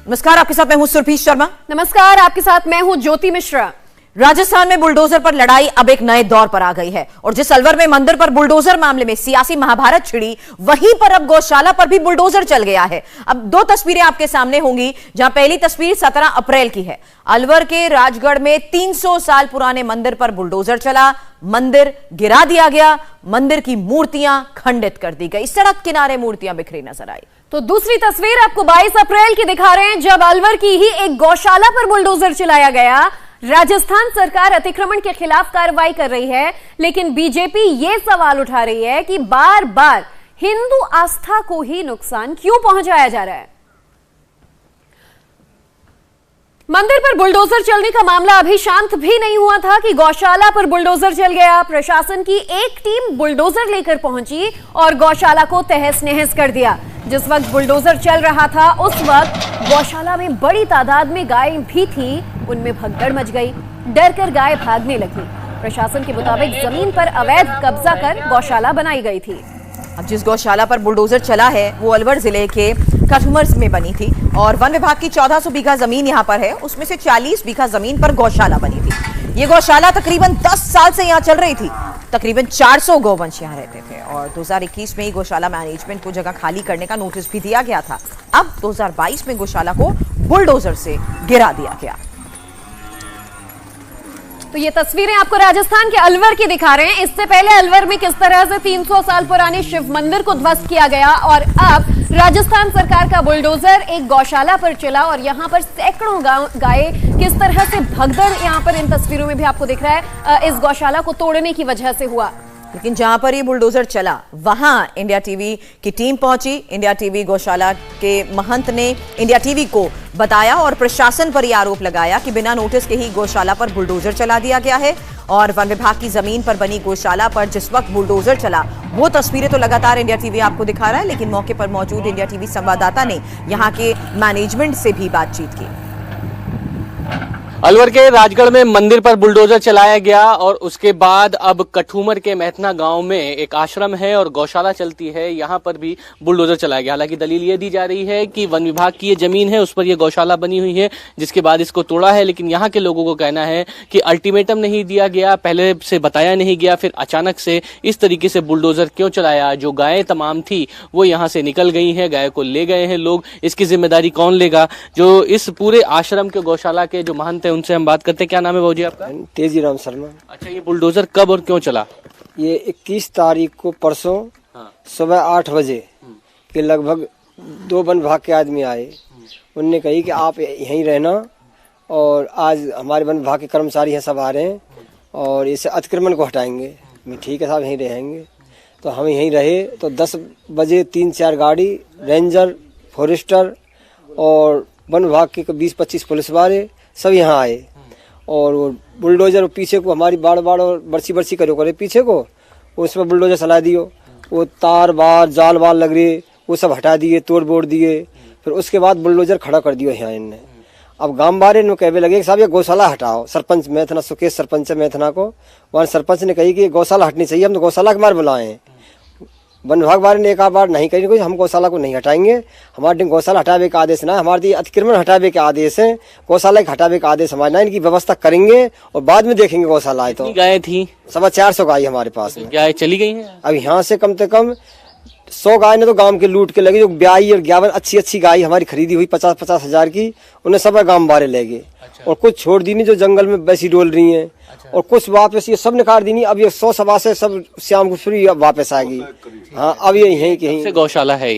नमस्कार, आपके साथ मैं हूं सुरभि शर्मा। नमस्कार, आपके साथ मैं हूं ज्योति मिश्रा। राजस्थान में बुलडोजर पर लड़ाई अब एक नए दौर पर आ गई है और जिस अलवर में मंदिर पर बुलडोजर मामले में सियासी महाभारत छिड़ी, वहीं पर अब गौशाला पर भी बुलडोजर चल गया है। अब दो तस्वीरें आपके सामने होंगी, जहां पहली तस्वीर 17 अप्रैल की है। अलवर के राजगढ़ में 300 साल पुराने मंदिर पर बुलडोजर चला, मंदिर गिरा दिया गया, मंदिर की मूर्तियां खंडित कर दी गई, सड़क किनारे मूर्तियां बिखरी नजर आई। तो दूसरी तस्वीर आपको 22 अप्रैल की दिखा रहे हैं, जब अलवर की ही एक गौशाला पर बुलडोजर चलाया गया। राजस्थान सरकार अतिक्रमण के खिलाफ कार्रवाई कर रही है, लेकिन बीजेपी ये सवाल उठा रही है कि बार बार हिंदू आस्था को ही नुकसान क्यों पहुंचाया जा रहा है। मंदिर पर बुलडोजर चलने का मामला अभी शांत भी नहीं हुआ था कि गौशाला पर बुलडोजर चल गया। प्रशासन की एक टीम बुलडोजर लेकर पहुंची और गौशाला को तहस नहस कर दिया। जिस वक्त बुलडोजर चल रहा था, उस वक्त गौशाला में बड़ी तादाद में गाय भी थी, उनमें भगदड़ मच गई, डर कर गाय भागने लगी। प्रशासन के मुताबिक जमीन पर अवैध कब्जा कर गौशाला बनाई गई थी। अब जिस गौशाला पर बुलडोजर चला है वो अलवर जिले के कठुमर में बनी थी और वन विभाग की 1400 बीघा जमीन यहां पर है, उसमें से 40 बीघा जमीन पर गौशाला बनी थी। ये गौशाला तकरीबन 10 साल से यहां चल रही थी। तकरीबन 400 गौवंश यहां रहते थे और 2021 में ही गौशाला मैनेजमेंट को जगह खाली करने का नोटिस भी दिया गया था। अब 2022 में गौशाला को बुलडोजर से गिरा दिया गया। तो ये तस्वीरें आपको राजस्थान के अलवर की दिखा रहे हैं। इससे पहले अलवर में किस तरह से 300 साल पुराने शिव मंदिर को ध्वस्त किया गया और अब राजस्थान सरकार का बुलडोजर एक गौशाला पर चला और यहां पर सैकड़ों गाय किस तरह से भगदड़ यहां पर इन तस्वीरों में भी आपको दिख रहा है, इस गौशाला को तोड़ने की वजह से हुआ। लेकिन जहां पर ये बुलडोजर चला वहां इंडिया टीवी की टीम पहुंची। इंडिया टीवी गौशाला के महंत ने इंडिया टीवी को बताया और प्रशासन पर यह आरोप लगाया कि बिना नोटिस के ही गौशाला पर बुलडोजर चला दिया गया है। और वन विभाग की जमीन पर बनी गौशाला पर जिस वक्त बुलडोजर चला, वो तस्वीरें तो लगातार इंडिया टीवी आपको दिखा रहा है, लेकिन मौके पर मौजूद इंडिया टीवी संवाददाता ने यहां के मैनेजमेंट से भी बातचीत की। अलवर के राजगढ़ में मंदिर पर बुलडोजर चलाया गया और उसके बाद अब कठुमर के मैथना गांव में एक आश्रम है और गौशाला चलती है, यहां पर भी बुलडोजर चलाया गया। हालांकि दलील ये दी जा रही है कि वन विभाग की ये जमीन है, उस पर ये गौशाला बनी हुई है, जिसके बाद इसको तोड़ा है। लेकिन यहाँ के लोगों को कहना है कि अल्टीमेटम नहीं दिया गया, पहले से बताया नहीं गया, फिर अचानक से इस तरीके से बुलडोजर क्यों चलाया। जो गायें तमाम थी वो यहाँ से निकल गई हैं, गाय को ले गए हैं लोग, इसकी जिम्मेदारी कौन लेगा। जो इस पूरे आश्रम के गौशाला के जो महंत है उनसे हम बात करते हैं। क्या नाम है बाबूजी आपका? तेजीराम शर्मा। अच्छा, ये बुलडोजर कब और क्यों चला? ये 21 तारीख को परसों सुबह 8 बजे के लगभग 2 वन विभाग के आदमी आए। उनने कही कि आप यहीं रहना और आज हमारे वन विभाग के कर्मचारी हैं, सब आ रहे हैं और इसे अतिक्रमण को हटाएंगे। मैं ठीक है साहब, यहीं रहेंगे। तो हम यहीं रहे। तो 10 बजे 3-4 गाड़ी रेंजर, फॉरेस्टर और वन विभाग के 20-25 पुलिस वाले सब यहाँ आए और वो बुलडोजर पीछे को हमारी बाड़ और बरसी करे पीछे को, उस पर बुलडोजर चला दियो। वो तार बार जाल वाल लग रहे वो सब हटा दिए, तोड़ बोड़ दिए। फिर उसके बाद बुलडोजर खड़ा कर दियो यहाँ इनने। अब गांव वाले ने कहने लगे कि साहब ये गौशाला हटाओ। सरपंच मैथना, सुकेश सरपंच मैथना को, वहाँ सरपंच ने कही कि गौशाला हटनी चाहिए, हम तो गौशाला के मार बुलाए। वन विभाग वाले ने एक बार नहीं कही कोई, हम गौशाला को नहीं हटाएंगे, हमारे गौशाला हटावे का आदेश ना, हमारे अतिक्रमण हटावे के आदेश है, गौशाला के हटावे का आदेश हमारे ना, इनकी व्यवस्था करेंगे और बाद में देखेंगे गौशाला आए। तो गाय थी 450 गाय हमारे पास में। गाय चली गई है। अब यहाँ से कम से कम 100 गाय ने तो गांव के लूट के लगे। जो 42 और 51 अच्छी गाय हमारी खरीदी हुई 50-50 हजार की, उन्हें सब गांव बारे ले गए। और कुछ छोड़ दी नहीं जो जंगल में वैसी डोल रही हैं। और कुछ वापस ये सब निकाल दी नहीं। अब ये 100 सवा से सब शाम को फ्री वापस आएगी। हाँ, अब ये यहीं कहीं गौशाला है।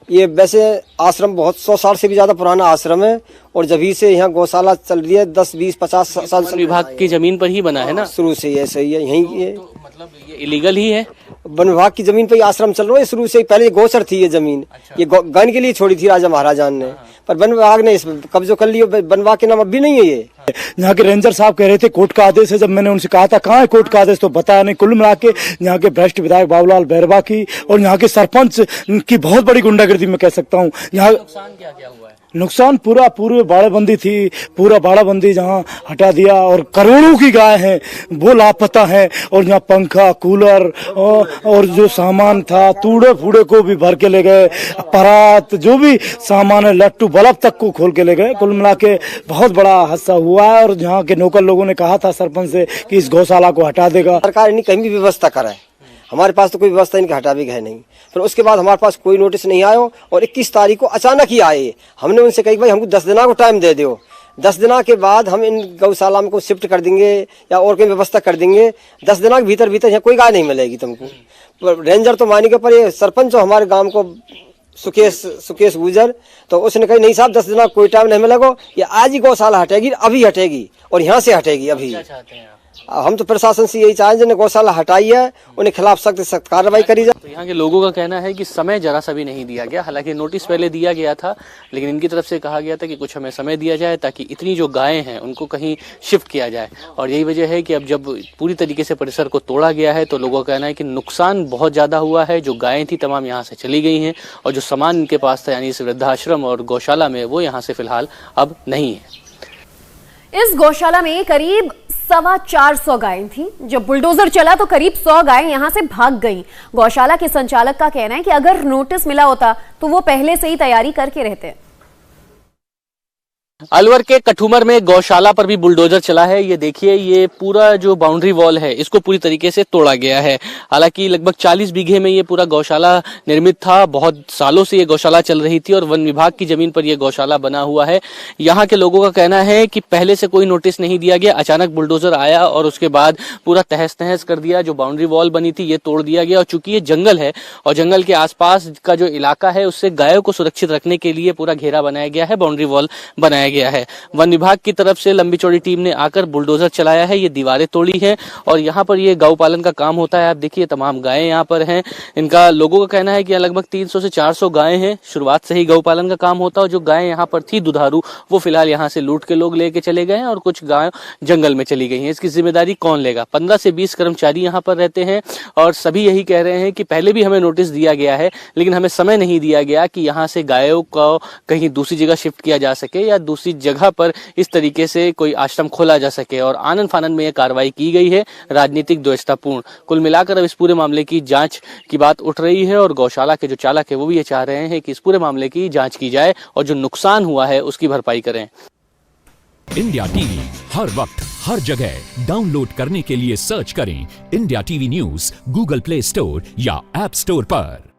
ये वैसे आश्रम बहुत 100 साल से भी ज्यादा पुराना आश्रम है और जब से यहाँ गौशाला चल रही है 10-20-50 साल से। विभाग की जमीन पर ही बना है ना शुरू से, ऐसे ही है यहीं। ये मतलब ये इलीगल ही है। वन विभाग की जमीन पर ही आश्रम चल रहा है शुरू से। पहले गोचर थी ये जमीन। ये गन के लिए छोड़ी थी राजा महाराजा ने, पर वन विभाग ने इस कब्जो कर लिया। वन विभाग के नाम अब भी नहीं है ये। यहाँ के रेंजर साहब कह रहे थे कोर्ट का आदेश है। जब मैंने उनसे कहा था कहाँ है कोर्ट का आदेश, तो बताया नहीं। कुल मिला के यहाँ के भ्रष्ट विधायक बाबूलाल बैरवा की और यहाँ के सरपंच की बहुत बड़ी गुंडागर्दी मैं कह सकता हूँ। यहाँ नुकसान क्या हुआ है? नुकसान पूरे बाड़ेबंदी थी, पूरा बाड़ाबंदी जहाँ हटा दिया और करोड़ों की गाय हैं वो लापता हैं। और यहाँ पंखा, कूलर और जो सामान था तूड़े फूड़े को भी भर के ले गए, परात जो भी सामान है, लट्टू बल्ब तक को खोल के ले गए। कुल मिला के बहुत बड़ा हादसा हुआ है। और यहाँ के लोकल लोगों ने कहा था सरपंच से कि इस गौशाला को हटा देगा। सरकार नहीं कहीं भी व्यवस्था कराए, हमारे पास तो कोई व्यवस्था इनके हटावे की है नहीं। फिर उसके बाद हमारे पास कोई नोटिस नहीं आया और 21 तारीख को अचानक ही आए। हमने उनसे कही भाई हमको 10 दिना को टाइम दे दो, 10 दिना के बाद हम इन गौशाला में को शिफ्ट कर देंगे या और कोई व्यवस्था कर देंगे। 10 दिना के भीतर यहाँ कोई गाय नहीं मिलेगी तुमको। रेंजर तो मानेंगे पर ये सरपंच हमारे गाँव को सुकेश गुजर, तो उसने कही नहीं साहब 10 दिना कोई टाइम नहीं मिलेगा, ये आज ही गौशाला हटेगी, अभी हटेगी और यहाँ से हटेगी अभी। हम तो प्रशासन से यही चाहें जिन्हें गौशाला हटाई है उन्हें खिलाफ सख्त कार्रवाई करी जाए। तो यहाँ के लोगों का कहना है कि समय जरा सा भी नहीं दिया गया। हालांकि नोटिस पहले दिया गया था, लेकिन इनकी तरफ से कहा गया था कि कुछ हमें समय दिया जाए ताकि इतनी जो गायें हैं उनको कहीं शिफ्ट किया जाए। और यही वजह है कि अब जब पूरी तरीके से परिसर को तोड़ा गया है तो लोगों का कहना है कि नुकसान बहुत ज्यादा हुआ है। जो गायें थी तमाम यहाँ से चली गई हैं और जो सामान इनके पास था यानी इस वृद्धाश्रम और गौशाला में वो यहाँ से फिलहाल अब नहीं है। इस गौशाला में करीब 425 गायें थी। जब बुलडोजर चला तो करीब 100 गायें यहां से भाग गईं। गौशाला के संचालक का कहना है कि अगर नोटिस मिला होता तो वो पहले से ही तैयारी करके रहते। अलवर के कठूमर में गौशाला पर भी बुलडोजर चला है। ये देखिए, ये पूरा जो बाउंड्री वॉल है इसको पूरी तरीके से तोड़ा गया है। हालांकि लगभग 40 बीघे में ये पूरा गौशाला निर्मित था। बहुत सालों से ये गौशाला चल रही थी और वन विभाग की जमीन पर यह गौशाला बना हुआ है। यहाँ के लोगों का कहना है कि पहले से कोई नोटिस नहीं दिया गया, अचानक बुलडोजर आया और उसके बाद पूरा तहस नहस कर दिया। जो बाउंड्री वॉल बनी थी ये तोड़ दिया गया। और चूंकि ये जंगल है और जंगल के आसपास का जो इलाका है उससे गायों को सुरक्षित रखने के लिए पूरा घेरा बनाया गया है, बाउंड्री वॉल बनाया गया है। वन विभाग की तरफ से लंबी चौड़ी टीम ने आकर बुलडोजर चलाया है, ये दीवारें तोड़ी है और यहाँ पर ये गौ पालन का काम होता है। आप देखिए तमाम गायें यहाँ पर हैं। इनका लोगों का कहना है कि लगभग 300 से 400 गायें हैं। शुरुआत से ही गौ पालन का काम होता है और जो गायें यहाँ पर थी दुधारू वो फिलहाल यहाँ से लूट के लोग लेके चले गए हैं और कुछ गाय जंगल में चली गई हैं। इसकी जिम्मेदारी कौन लेगा? 15 से 20 कर्मचारी यहाँ पर रहते हैं और सभी यही कह रहे हैं कि पहले भी हमें नोटिस दिया गया है लेकिन हमें समय नहीं दिया गया कि यहाँ से गायों को कहीं दूसरी जगह शिफ्ट किया जा सके या दूसरी जगह पर इस तरीके से कोई आश्रम खोला जा सके। और आनन फानन में यह कार्रवाई की गई है, राजनीतिक द्वेषतापूर्ण। कुल मिलाकर अब इस पूरे मामले की जांच की बात उठ रही है और गौशाला के जो चालक है वो भी ये चाह रहे हैं कि इस पूरे मामले की जांच की जाए और जो नुकसान हुआ है उसकी भरपाई करें। इंडिया टीवी हर वक्त हर जगह डाउनलोड करने के लिए सर्च करें India TV news Google play store या ऐप स्टोर पर।